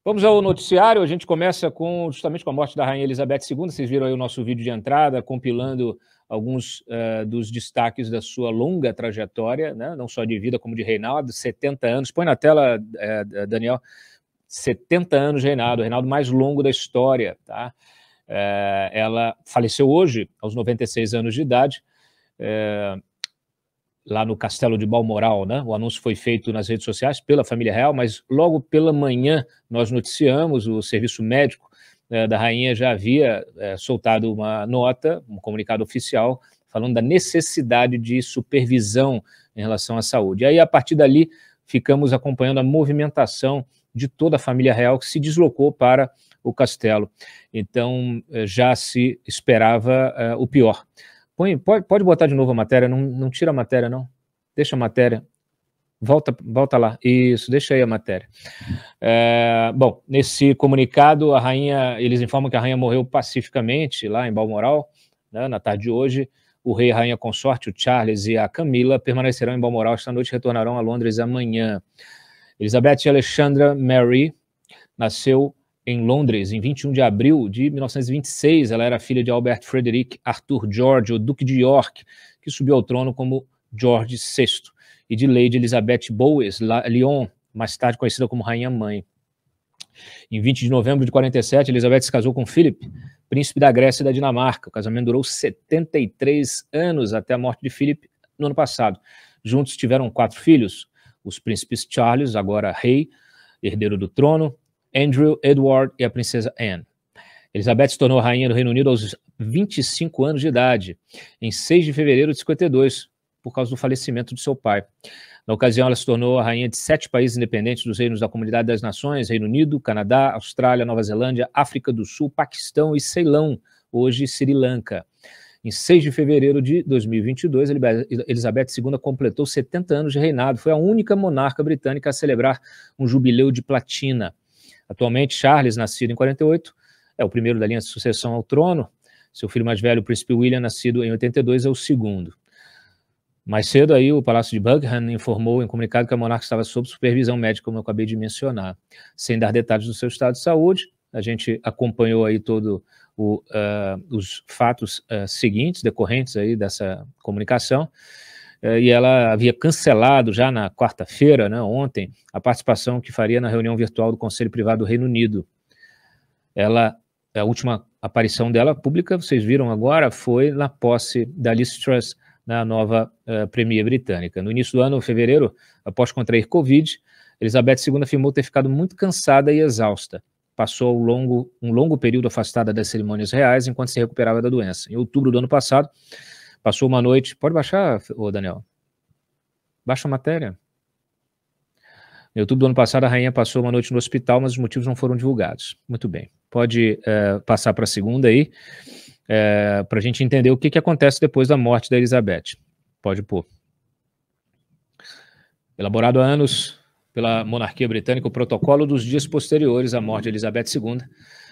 Vamos ao noticiário. A gente começa justamente com a morte da Rainha Elizabeth II. Vocês viram aí o nosso vídeo de entrada, compilando alguns dos destaques da sua longa trajetória, né? Não só de vida como de reinado, 70 anos. Põe na tela, Daniel, 70 anos de reinado, o reinado mais longo da história. Tá? Ela faleceu hoje, aos 96 anos de idade, lá no Castelo de Balmoral, né? O anúncio foi feito nas redes sociais pela família real, mas logo pela manhã nós noticiamos, o serviço médico da rainha já havia soltado uma nota, um comunicado oficial, falando da necessidade de supervisão em relação à saúde. E aí, a partir dali, ficamos acompanhando a movimentação de toda a família real que se deslocou para o castelo. Então, já se esperava o pior. Pode botar de novo a matéria, não tira a matéria, não. Deixa a matéria. Volta lá. Isso, deixa aí a matéria. Bom, nesse comunicado, eles informam que a rainha morreu pacificamente lá em Balmoral, né, na tarde de hoje. O rei e a rainha consorte, o Charles e a Camila, permanecerão em Balmoral esta noite e retornarão a Londres amanhã. Elizabeth Alexandra Mary nasceu em Londres, em 21 de abril de 1926. Ela era filha de Albert Frederick Arthur George, o Duque de York, que subiu ao trono como George VI, e de Lady Elizabeth Bowes Lyon, mais tarde conhecida como Rainha Mãe. Em 20 de novembro de 47, Elizabeth se casou com Philip, príncipe da Grécia e da Dinamarca. O casamento durou 73 anos, até a morte de Philip no ano passado. Juntos tiveram 4 filhos, os príncipes Charles, agora rei, herdeiro do trono, Andrew, Edward e a princesa Anne. Elizabeth se tornou rainha do Reino Unido aos 25 anos de idade, em 6 de fevereiro de 52, por causa do falecimento de seu pai. Na ocasião, ela se tornou a rainha de 7 países independentes dos reinos da Comunidade das Nações: Reino Unido, Canadá, Austrália, Nova Zelândia, África do Sul, Paquistão e Ceilão, hoje Sri Lanka. Em 6 de fevereiro de 2022, Elizabeth II completou 70 anos de reinado. Foi a única monarca britânica a celebrar um jubileu de platina. Atualmente, Charles, nascido em 48, é o primeiro da linha de sucessão ao trono. Seu filho mais velho, o príncipe William, nascido em 82, é o segundo. Mais cedo, aí, o Palácio de Buckingham informou em comunicado que a monarca estava sob supervisão médica, como eu acabei de mencionar. Sem dar detalhes do seu estado de saúde, a gente acompanhou aí todos os fatos seguintes, decorrentes aí dessa comunicação. E ela havia cancelado já na quarta-feira, né, ontem, a participação que faria na reunião virtual do Conselho Privado do Reino Unido. A última aparição dela pública, vocês viram agora, foi na posse da Liz Truss, na nova premier britânica. No início do ano, em fevereiro, após contrair Covid, Elizabeth II afirmou ter ficado muito cansada e exausta. Passou um longo período afastada das cerimônias reais enquanto se recuperava da doença. Em outubro do ano passado, passou uma noite... Pode baixar, Daniel? Baixa a matéria. Em outubro do ano passado, a rainha passou uma noite no hospital, mas os motivos não foram divulgados. Muito bem. Pode passar para a segunda aí, para a gente entender o que acontece depois da morte da Elizabeth. Pode pôr. Elaborado há anos pela monarquia britânica, o protocolo dos dias posteriores à morte de Elizabeth II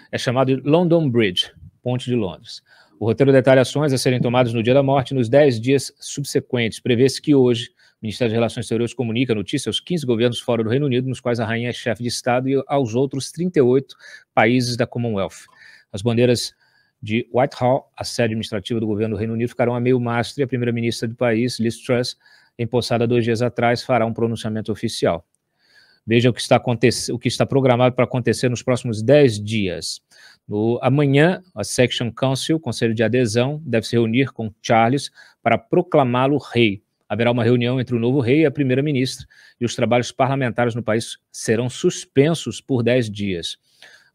é chamado de London Bridge, Ponte de Londres. O roteiro detalha ações a serem tomadas no dia da morte e nos 10 dias subsequentes. Prevê-se que hoje o Ministério das Relações Exteriores comunica a notícia aos 15 governos fora do Reino Unido, nos quais a rainha é chefe de Estado, e aos outros 38 países da Commonwealth. As bandeiras de Whitehall, a sede administrativa do governo do Reino Unido, ficarão a meio mastro e a primeira-ministra do país, Liz Truss, empossada 2 dias atrás, fará um pronunciamento oficial. Veja o que está programado para acontecer nos próximos 10 dias. Amanhã, a Section Council, o Conselho de Adesão, deve se reunir com Charles para proclamá-lo rei. Haverá uma reunião entre o novo rei e a primeira-ministra, e os trabalhos parlamentares no país serão suspensos por 10 dias.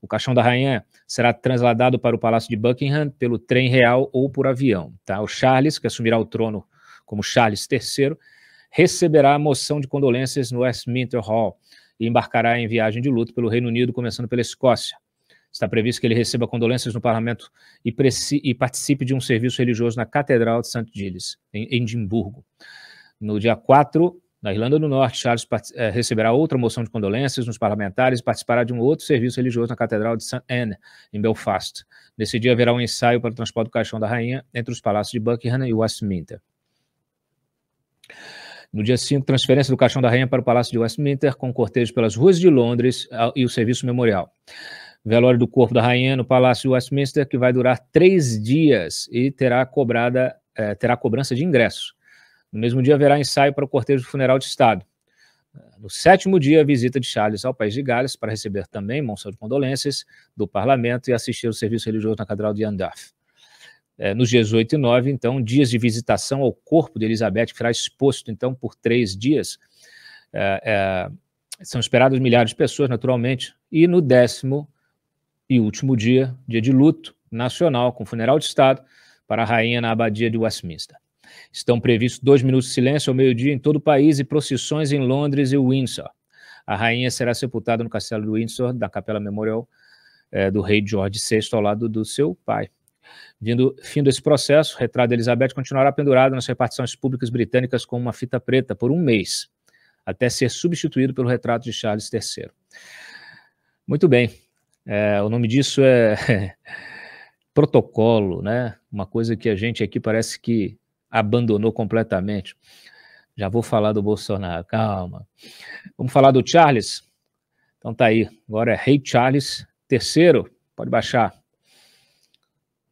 O caixão da rainha será trasladado para o Palácio de Buckingham pelo trem real ou por avião. Tá? O Charles, que assumirá o trono como Charles III, receberá a moção de condolências no Westminster Hall e embarcará em viagem de luto pelo Reino Unido, começando pela Escócia. Está previsto que ele receba condolências no parlamento e participe de um serviço religioso na Catedral de St. Giles, em Edimburgo. No dia 4, na Irlanda do Norte, Charles receberá outra moção de condolências nos parlamentares e participará de um outro serviço religioso na Catedral de St. Anne, em Belfast. Nesse dia haverá um ensaio para o transporte do caixão da rainha entre os palácios de Buckingham e Westminster. No dia 5, transferência do caixão da rainha para o Palácio de Westminster, com cortejo pelas ruas de Londres e o serviço memorial. Velório do corpo da rainha no Palácio de Westminster, que vai durar 3 dias e terá cobrança de ingresso. No mesmo dia haverá ensaio para o cortejo funeral de Estado. No 7º dia, a visita de Charles ao País de Gales para receber também monção de condolências do parlamento e assistir ao serviço religioso na Catedral de Llandaff. Nos dias 8 e 9, então, dias de visitação ao corpo de Elizabeth, que será exposto, então, por 3 dias. São esperados milhares de pessoas, naturalmente, e no 10º e último dia, dia de luto nacional, com funeral de Estado, para a rainha na abadia de Westminster. Estão previstos 2 minutos de silêncio ao meio-dia em todo o país e procissões em Londres e Windsor. A rainha será sepultada no castelo de Windsor, da Capela Memorial do rei George VI, ao lado do seu pai. Fim desse processo, o retrato de Elizabeth continuará pendurado nas repartições públicas britânicas com uma fita preta por 1 mês, até ser substituído pelo retrato de Charles III. Muito bem, o nome disso é protocolo, né? Uma coisa que a gente aqui parece que abandonou completamente. Já vou falar do Bolsonaro, calma. Vamos falar do Charles? Então tá aí, agora é Rei Charles III, pode baixar.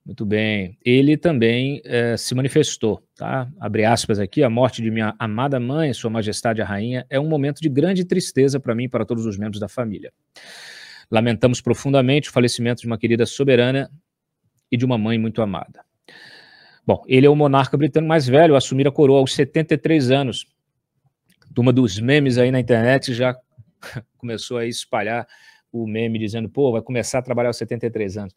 Muito bem, ele também se manifestou, tá? Abre aspas aqui, a morte de minha amada mãe, Sua Majestade a Rainha, é um momento de grande tristeza para mim e para todos os membros da família. Lamentamos profundamente o falecimento de uma querida soberana e de uma mãe muito amada. Bom, ele é o monarca britânico mais velho a assumir a coroa aos 73 anos. Turma dos memes aí na internet já começou a espalhar o meme dizendo, pô, vai começar a trabalhar aos 73 anos.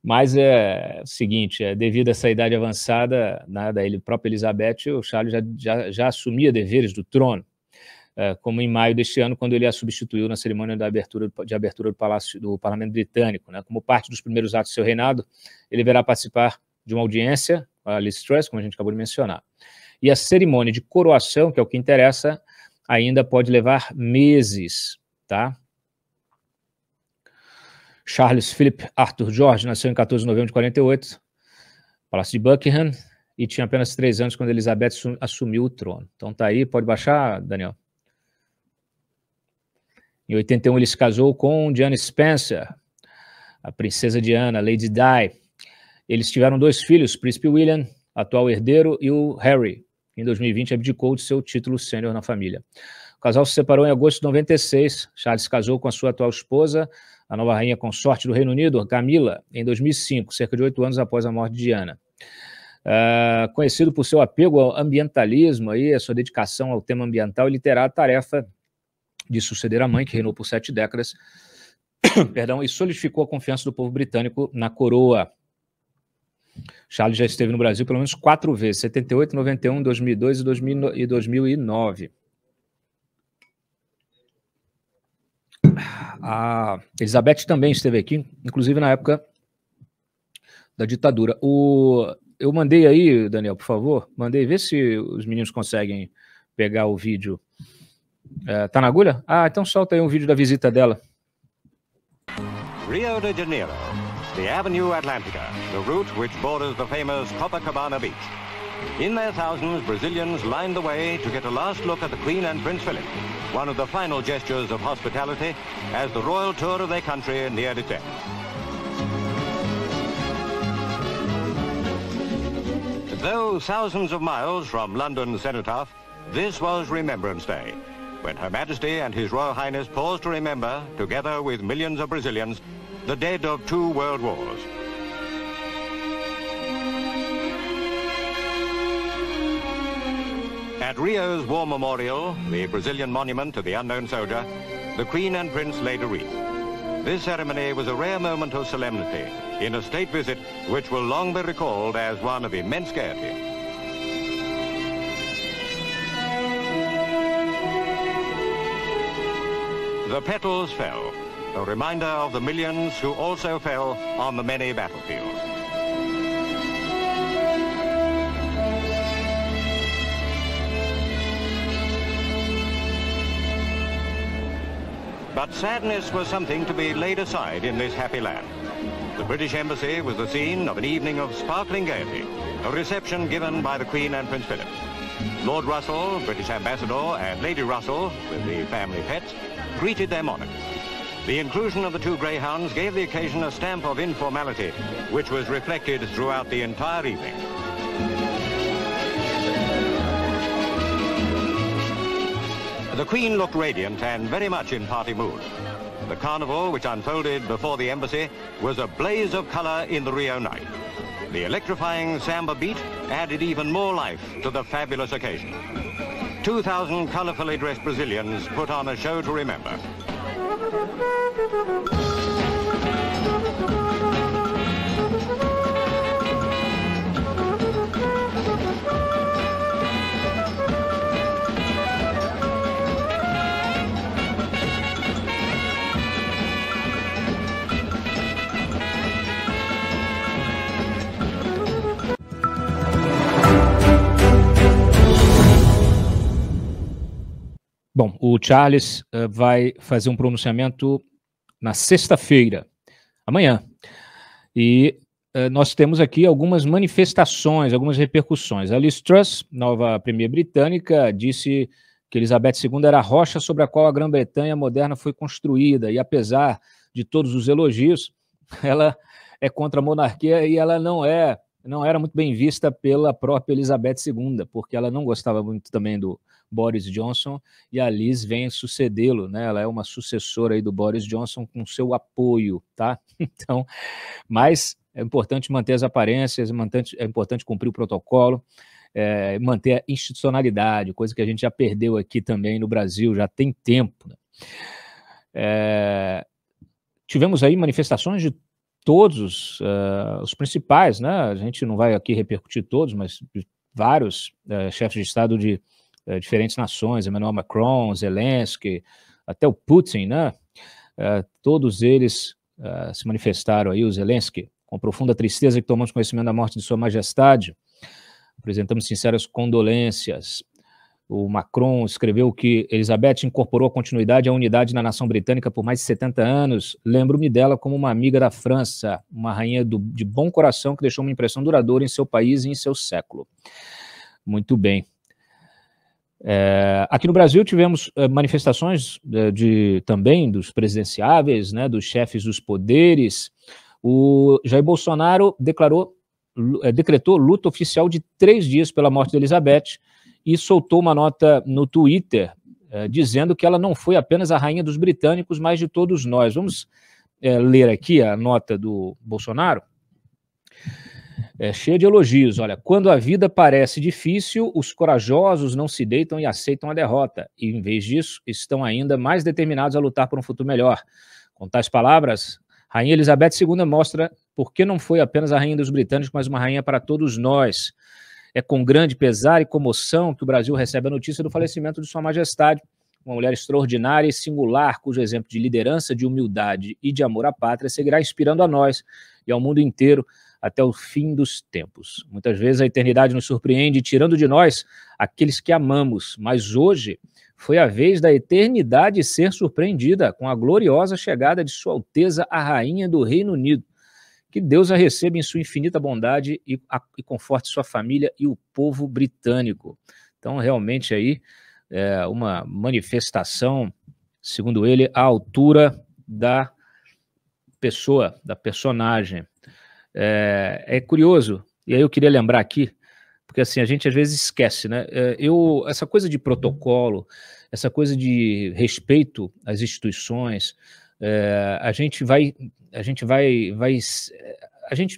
Mas é o seguinte, devido a essa idade avançada, da própria Elizabeth, o Charles já assumia deveres do trono, como em maio deste ano, quando ele a substituiu na cerimônia de abertura do Parlamento Britânico. Né? Como parte dos primeiros atos do seu reinado, ele deverá participar de uma audiência, a Liz Truss, como a gente acabou de mencionar. E a cerimônia de coroação, que é o que interessa, ainda pode levar meses, tá? Charles Philip Arthur George nasceu em 14 de novembro de 48, Palácio de Buckingham, e tinha apenas 3 anos quando Elizabeth assumiu o trono. Então tá aí, pode baixar, Daniel. Em 81 ele se casou com Diana Spencer, a princesa Diana, Lady Di. Eles tiveram 2 filhos, Príncipe William, atual herdeiro, e o Harry. Em 2020 abdicou de seu título sênior na família. O casal se separou em agosto de 96. Charles se casou com a sua atual esposa, a nova rainha consorte do Reino Unido, Camila, em 2005, cerca de 8 anos após a morte de Diana. Conhecido por seu apego ao ambientalismo, aí, a sua dedicação ao tema ambiental, ele terá a tarefa de suceder a mãe, que reinou por 7 décadas, perdão, e solidificou a confiança do povo britânico na coroa. Charles já esteve no Brasil pelo menos 4 vezes, 78, 91, 2002 e 2009. A Elizabeth também esteve aqui, inclusive na época da ditadura. Eu mandei aí, Daniel, por favor, vê se os meninos conseguem pegar o vídeo. Tá na agulha? Então solta aí um vídeo da visita dela. Rio de Janeiro, the Avenue Atlantica, the route which borders the famous Copacabana beach. In their thousands, Brazilians lined the way to get a last look at the Queen and Prince Philip, one of the final gestures of hospitality as the royal tour of their country neared its end. Though thousands of miles from London's cenotaph, this was Remembrance Day, when Her Majesty and His Royal Highness paused to remember, together with millions of Brazilians, the dead of 2 world wars. At Rio's War Memorial, the Brazilian monument to the unknown soldier, the Queen and Prince laid a wreath. This ceremony was a rare moment of solemnity in a state visit which will long be recalled as one of immense gaiety. The petals fell, a reminder of the millions who also fell on the many battlefields. But sadness was something to be laid aside in this happy land. The British Embassy was the scene of an evening of sparkling gaiety, a reception given by the Queen and Prince Philip. Lord Russell, British Ambassador, and Lady Russell, with the family pets, greeted their monarch. The inclusion of the two greyhounds gave the occasion a stamp of informality, which was reflected throughout the entire evening. The Queen looked radiant and very much in party mood. The carnival, which unfolded before the embassy, was a blaze of colour in the Rio night. The electrifying samba beat added even more life to the fabulous occasion. 2,000 colourfully dressed Brazilians put on a show to remember. Bom, o Charles vai fazer um pronunciamento na sexta-feira, amanhã, e nós temos aqui algumas manifestações, algumas repercussões. A Liz Truss, nova premier britânica, disse que Elizabeth II era a rocha sobre a qual a Grã-Bretanha moderna foi construída, e apesar de todos os elogios, ela é contra a monarquia e ela não era muito bem vista pela própria Elizabeth II, porque ela não gostava muito também do Boris Johnson, e a Liz vem sucedê-lo, né? Ela é uma sucessora aí do Boris Johnson com seu apoio, tá? Então, mas é importante manter as aparências, é importante cumprir o protocolo, manter a institucionalidade, coisa que a gente já perdeu aqui também no Brasil, já tem tempo, né? Tivemos aí manifestações de todos os principais, né? A gente não vai aqui repercutir todos, mas vários chefes de Estado de diferentes nações, Emmanuel Macron, Zelensky, até o Putin, né? Todos eles se manifestaram aí, o Zelensky, com profunda tristeza que tomamos conhecimento da morte de Sua Majestade, apresentamos sinceras condolências. O Macron escreveu que Elizabeth incorporou a continuidade e a unidade na nação britânica por mais de 70 anos. Lembro-me dela como uma amiga da França, uma rainha de bom coração que deixou uma impressão duradoura em seu país e em seu século. Muito bem. Aqui no Brasil tivemos manifestações também dos presidenciáveis, né, dos chefes dos poderes. O Jair Bolsonaro decretou luto oficial de 3 dias pela morte de Elizabeth e soltou uma nota no Twitter dizendo que ela não foi apenas a rainha dos britânicos, mas de todos nós. Vamos ler aqui a nota do Bolsonaro. Cheia de elogios. Olha, quando a vida parece difícil, os corajosos não se deitam e aceitam a derrota, e em vez disso, estão ainda mais determinados a lutar por um futuro melhor. Com tais palavras, Rainha Elizabeth II mostra por que não foi apenas a rainha dos britânicos, mas uma rainha para todos nós. É com grande pesar e comoção que o Brasil recebe a notícia do falecimento de Sua Majestade, uma mulher extraordinária e singular, cujo exemplo de liderança, de humildade e de amor à pátria seguirá inspirando a nós e ao mundo inteiro até o fim dos tempos. Muitas vezes a eternidade nos surpreende, tirando de nós aqueles que amamos, mas hoje foi a vez da eternidade ser surpreendida com a gloriosa chegada de Sua Alteza, a Rainha do Reino Unido. Que Deus a receba em sua infinita bondade e conforte sua família e o povo britânico. Então, realmente aí, uma manifestação, segundo ele, à altura da pessoa, da personagem. É curioso, e aí eu queria lembrar aqui, porque assim, a gente às vezes esquece, né? Essa coisa de protocolo, essa coisa de respeito às instituições, a gente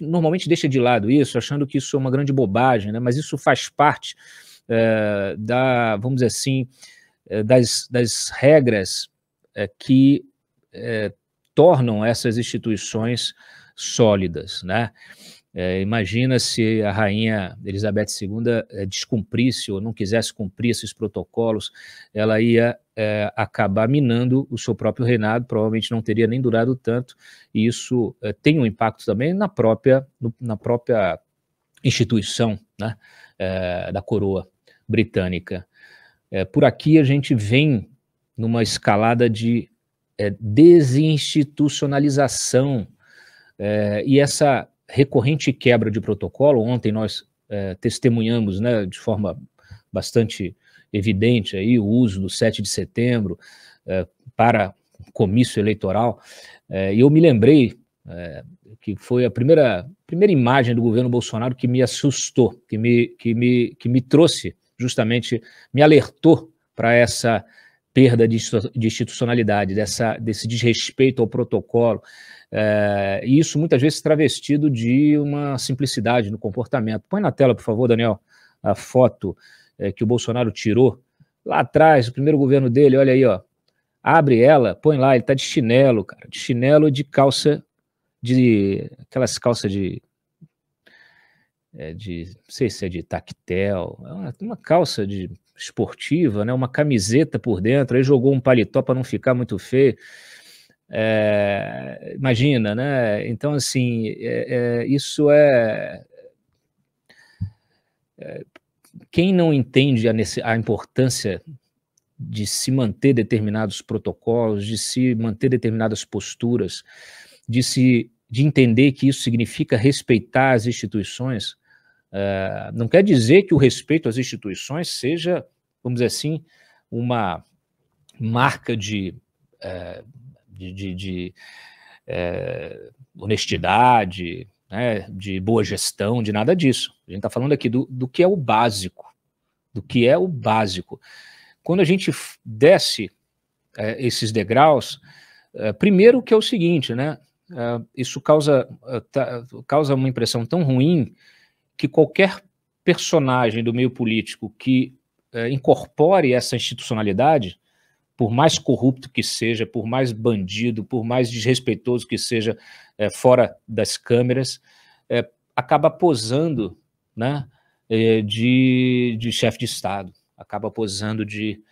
normalmente deixa de lado isso, achando que isso é uma grande bobagem, né? Mas isso faz parte vamos dizer assim, das regras que tornam essas instituições sólidas, né? Imagina se a rainha Elizabeth II descumprisse ou não quisesse cumprir esses protocolos, ela ia acabar minando o seu próprio reinado, provavelmente não teria nem durado tanto, e isso tem um impacto também na própria instituição, né, da coroa britânica. Por aqui a gente vem numa escalada de desinstitucionalização, e essa recorrente quebra de protocolo. Ontem nós testemunhamos, né, de forma bastante evidente aí o uso do 7 de setembro para comício eleitoral, e eu me lembrei que foi a primeira imagem do governo Bolsonaro que me assustou, que me trouxe justamente, me alertou para essa perda de institucionalidade, desse desrespeito ao protocolo, e isso muitas vezes travestido de uma simplicidade no comportamento. Põe na tela, por favor, Daniel, a foto que o Bolsonaro tirou lá atrás, o primeiro governo dele, olha aí, ó, abre ela, põe lá, ele tá de chinelo, cara, de chinelo, de calça, aquelas calças não sei se é de tactel, uma calça esportiva, né, uma camiseta por dentro, aí jogou um paletó para não ficar muito feio. Imagina, né? Então, assim, isso quem não entende a importância de se manter determinados protocolos, de se manter determinadas posturas, de entender que isso significa respeitar as instituições, não quer dizer que o respeito às instituições seja, vamos dizer assim, uma marca de honestidade, né, de boa gestão, de nada disso. A gente está falando aqui do que é o básico, Quando a gente desce esses degraus, primeiro que é o seguinte, né, isso causa uma impressão tão ruim que qualquer personagem do meio político que incorpore essa institucionalidade, por mais corrupto que seja, por mais bandido, por mais desrespeitoso que seja fora das câmeras, acaba posando, né, de chefe de Estado, acaba posando de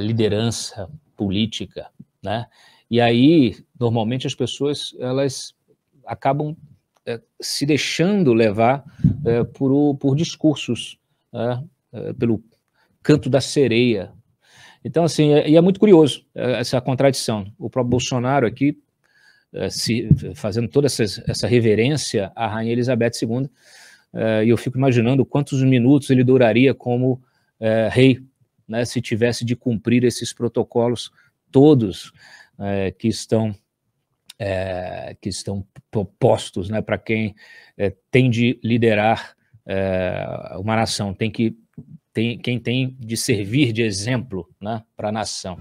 liderança política, né? E aí, normalmente, as pessoas elas acabam se deixando levar por discursos, pelo canto da sereia. Então, assim, é muito curioso essa contradição. O próprio Bolsonaro aqui, fazendo toda essa reverência à Rainha Elizabeth II, e eu fico imaginando quantos minutos ele duraria como rei, né, se tivesse de cumprir esses protocolos todos que estão postos, né, para quem tem de liderar uma nação, quem tem de servir de exemplo, né, para a nação.